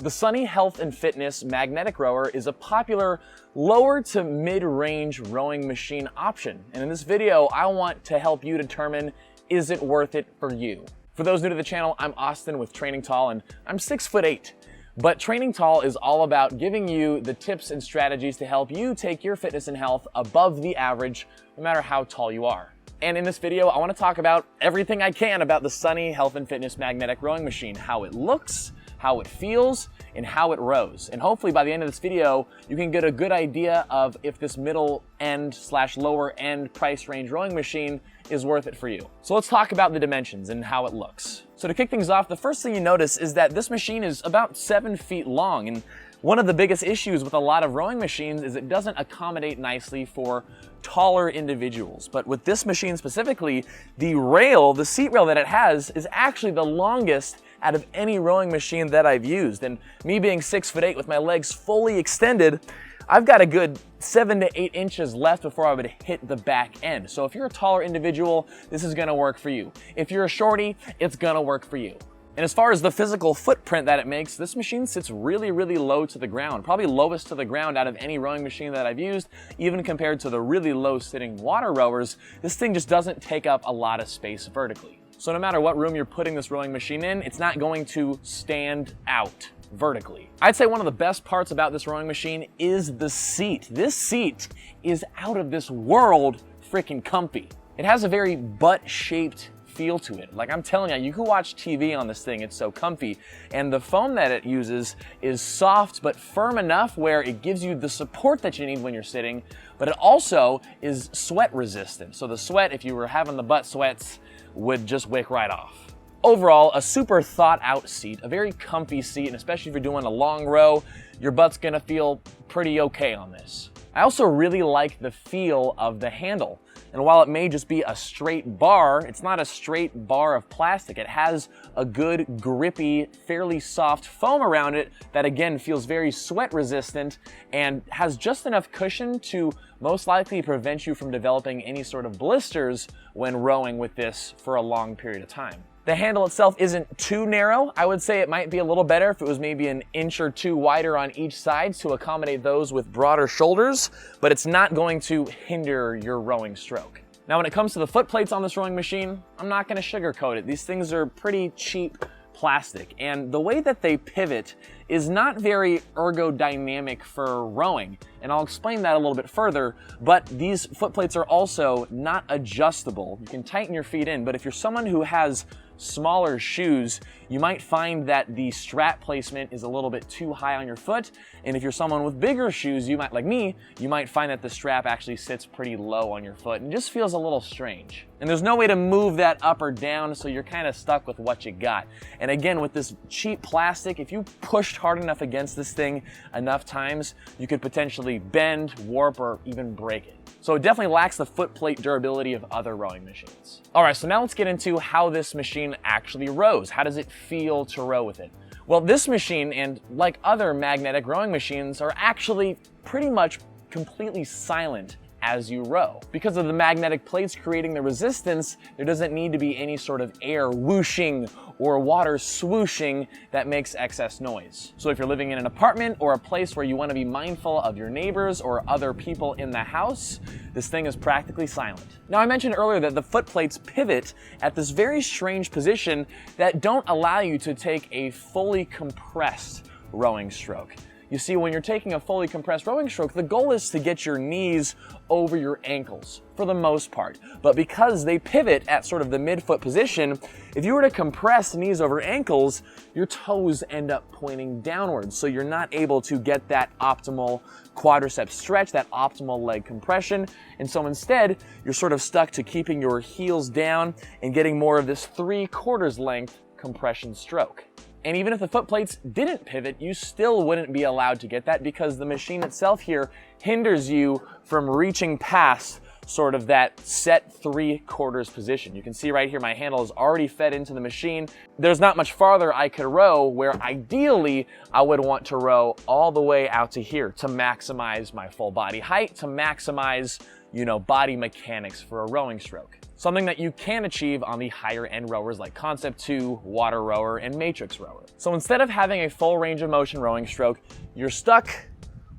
The Sunny Health and Fitness magnetic rower is a popular lower to mid-range rowing machine option. And in this video, I want to help you determine, is it worth it for you? For those new to the channel, I'm Austin with Training Tall and I'm 6'8". But Training Tall is all about giving you the tips and strategies to help you take your fitness and health above the average, no matter how tall you are. And in this video, I want to talk about everything I can about the Sunny Health and Fitness magnetic rowing machine, how it looks, how it feels, and how it rows. And hopefully by the end of this video, you can get a good idea of if this middle end / lower end price range rowing machine is worth it for you. So let's talk about the dimensions and how it looks. So to kick things off, the first thing you notice is that this machine is about 7 feet long. And one of the biggest issues with a lot of rowing machines is it doesn't accommodate nicely for taller individuals. But with this machine specifically, the seat rail that it has is actually the longest out of any rowing machine that I've used. And me being 6'8" with my legs fully extended, I've got a good 7 to 8 inches left before I would hit the back end. So if you're a taller individual, this is gonna work for you. If you're a shorty, it's gonna work for you. And as far as the physical footprint that it makes, this machine sits really, really low to the ground, probably lowest to the ground out of any rowing machine that I've used, even compared to the really low sitting water rowers. This thing just doesn't take up a lot of space vertically. So no matter what room you're putting this rowing machine in, it's not going to stand out vertically. I'd say one of the best parts about this rowing machine is the seat. This seat is out of this world freaking comfy. It has a very butt-shaped feel to it. Like I'm telling you, you can watch TV on this thing, it's so comfy. And the foam that it uses is soft but firm enough where it gives you the support that you need when you're sitting, but it also is sweat resistant. So the sweat, if you were having the butt sweats, would just wick right off. Overall, a super thought out seat, a very comfy seat, and especially if you're doing a long row, your butt's gonna feel pretty okay on this. I also really like the feel of the handle. And while it may just be a straight bar, it's not a straight bar of plastic. It has a good, grippy, fairly soft foam around it that again feels very sweat resistant and has just enough cushion to most likely prevent you from developing any sort of blisters when rowing with this for a long period of time. The handle itself isn't too narrow. I would say it might be a little better if it was maybe an inch or two wider on each side to accommodate those with broader shoulders, but it's not going to hinder your rowing stroke. Now, when it comes to the foot plates on this rowing machine, I'm not gonna sugarcoat it. These things are pretty cheap plastic, and the way that they pivot is not very ergodynamic for rowing, and I'll explain that a little bit further, but these foot plates are also not adjustable. You can tighten your feet in, but if you're someone who has smaller shoes, you might find that the strap placement is a little bit too high on your foot, and if you're someone with bigger shoes, like me, you might find that the strap actually sits pretty low on your foot and just feels a little strange. And there's no way to move that up or down, so you're kind of stuck with what you got. And again, with this cheap plastic, if you pushed hard enough against this thing enough times, you could potentially bend, warp, or even break it. So it definitely lacks the foot plate durability of other rowing machines. All right, so now let's get into how this machine actually rows. How does it feel to row with it? Well, this machine, and like other magnetic rowing machines, are actually pretty much completely silent as you row. Because of the magnetic plates creating the resistance, there doesn't need to be any sort of air whooshing or water swooshing that makes excess noise. So if you're living in an apartment or a place where you want to be mindful of your neighbors or other people in the house, this thing is practically silent. Now, I mentioned earlier that the foot plates pivot at this very strange position that don't allow you to take a fully compressed rowing stroke. You see, when you're taking a fully compressed rowing stroke, the goal is to get your knees over your ankles for the most part. But because they pivot at sort of the midfoot position, if you were to compress knees over ankles, your toes end up pointing downwards. So you're not able to get that optimal quadricep stretch, that optimal leg compression. And so instead, you're sort of stuck to keeping your heels down and getting more of this 3/4 length compression stroke. And even if the foot plates didn't pivot, you still wouldn't be allowed to get that because the machine itself here hinders you from reaching past sort of that set 3/4 position. You can see right here, my handle is already fed into the machine. There's not much farther I could row, where ideally I would want to row all the way out to here to maximize my full body height, to maximize, body mechanics for a rowing stroke. something that you can achieve on the higher end rowers like Concept 2, WaterRower, and Matrix Rower. So instead of having a full range of motion rowing stroke, you're stuck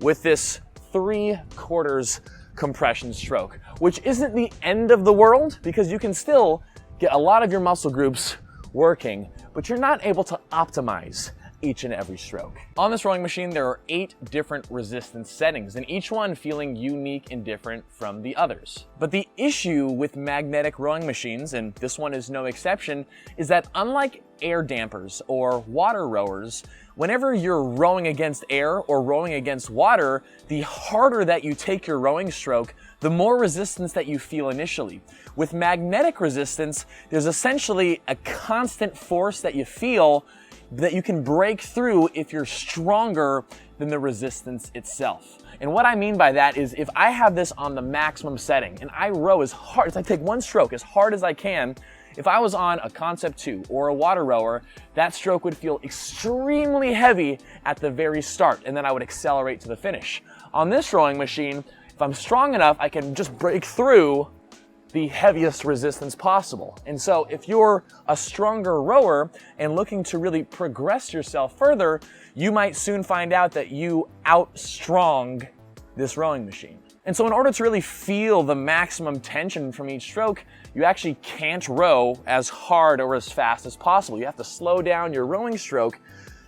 with this 3/4 compression stroke, which isn't the end of the world because you can still get a lot of your muscle groups working, but you're not able to optimize each and every stroke. On this rowing machine, there are 8 different resistance settings, and each one feeling unique and different from the others. But the issue with magnetic rowing machines, and this one is no exception, is that unlike air dampers or water rowers, whenever you're rowing against air or rowing against water, the harder that you take your rowing stroke, the more resistance that you feel initially. With magnetic resistance, there's essentially a constant force that you feel that you can break through if you're stronger than the resistance itself. And what I mean by that is if I have this on the maximum setting and I row as hard as I take one stroke as hard as I can, if I was on a Concept 2 or a WaterRower, that stroke would feel extremely heavy at the very start, and then I would accelerate to the finish. On this rowing machine, if I'm strong enough, I can just break through the heaviest resistance possible. And so if you're a stronger rower and looking to really progress yourself further, you might soon find out that you outstrong this rowing machine. And so in order to really feel the maximum tension from each stroke, you actually can't row as hard or as fast as possible. You have to slow down your rowing stroke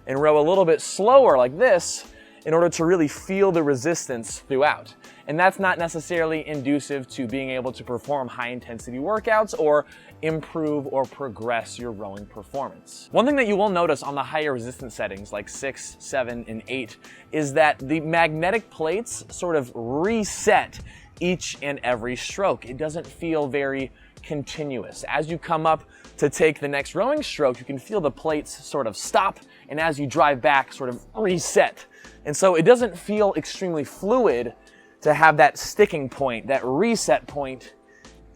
and row a little bit slower like this in order to really feel the resistance throughout. And that's not necessarily conducive to being able to perform high intensity workouts or improve or progress your rowing performance. One thing that you will notice on the higher resistance settings like 6, 7, and 8 is that the magnetic plates sort of reset each and every stroke. It doesn't feel very continuous. As you come up to take the next rowing stroke, you can feel the plates sort of stop, and as you drive back, sort of reset. And so it doesn't feel extremely fluid to have that sticking point, that reset point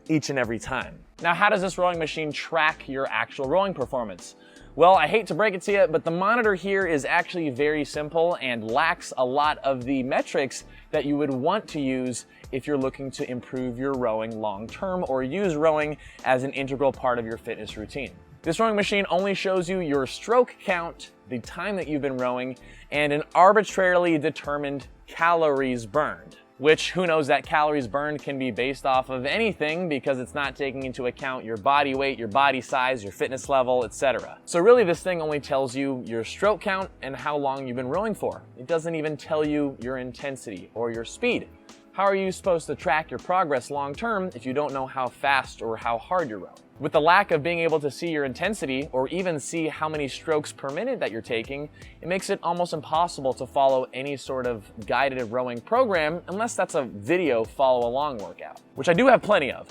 each and every time. Now, how does this rowing machine track your actual rowing performance? Well, I hate to break it to you, but the monitor here is actually very simple and lacks a lot of the metrics that you would want to use if you're looking to improve your rowing long term or use rowing as an integral part of your fitness routine. This rowing machine only shows you your stroke count, the time that you've been rowing, and an arbitrarily determined calories burned. Which, who knows, that calories burned can be based off of anything because it's not taking into account your body weight, your body size, your fitness level, etc. So really this thing only tells you your stroke count and how long you've been rowing for. It doesn't even tell you your intensity or your speed. How are you supposed to track your progress long term if you don't know how fast or how hard you're rowing? With the lack of being able to see your intensity or even see how many strokes per minute that you're taking, it makes it almost impossible to follow any sort of guided rowing program unless that's a video follow along workout, which I do have plenty of.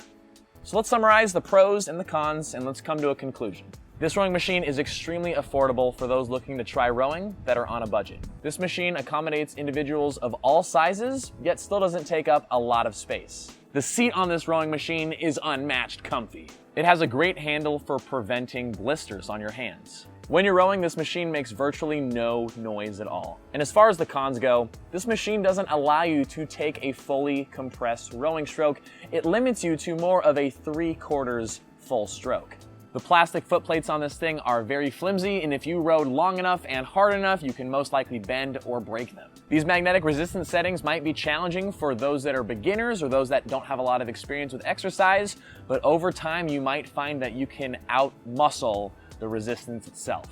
So let's summarize the pros and the cons and let's come to a conclusion. This rowing machine is extremely affordable for those looking to try rowing that are on a budget. This machine accommodates individuals of all sizes, yet still doesn't take up a lot of space. The seat on this rowing machine is unmatched comfy. It has a great handle for preventing blisters on your hands. When you're rowing, this machine makes virtually no noise at all. And as far as the cons go, this machine doesn't allow you to take a fully compressed rowing stroke. It limits you to more of a 3/4 full stroke. The plastic foot plates on this thing are very flimsy, and if you rowed long enough and hard enough, you can most likely bend or break them. These magnetic resistance settings might be challenging for those that are beginners or those that don't have a lot of experience with exercise, but over time you might find that you can out-muscle the resistance itself.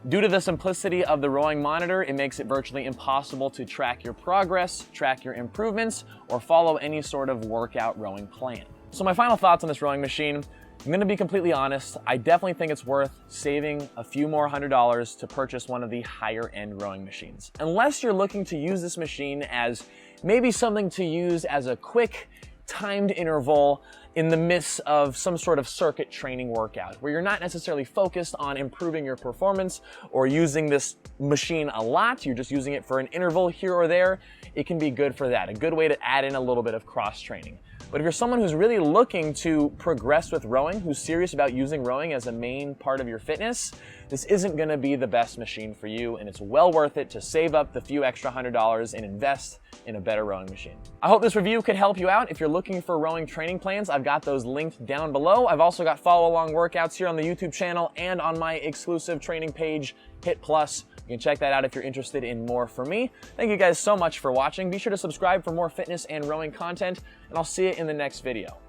Due to the simplicity of the rowing monitor, it makes it virtually impossible to track your progress, track your improvements, or follow any sort of workout rowing plan. So my final thoughts on this rowing machine: I'm gonna be completely honest, I definitely think it's worth saving a few more $100s to purchase one of the higher end rowing machines. Unless you're looking to use this machine as maybe something to use as a quick timed interval in the midst of some sort of circuit training workout, where you're not necessarily focused on improving your performance or using this machine a lot, you're just using it for an interval here or there, it can be good for that, a good way to add in a little bit of cross training. But if you're someone who's really looking to progress with rowing, who's serious about using rowing as a main part of your fitness, this isn't gonna be the best machine for you, and it's well worth it to save up the few extra $100 and invest in a better rowing machine. I hope this review could help you out. If you're looking for rowing training plans, I've I've got those linked down below. I've also got follow-along workouts here on the YouTube channel and on my exclusive training page, Hit Plus. You can check that out if you're interested in more from me. Thank you guys so much for watching. Be sure to subscribe for more fitness and rowing content, and I'll see you in the next video.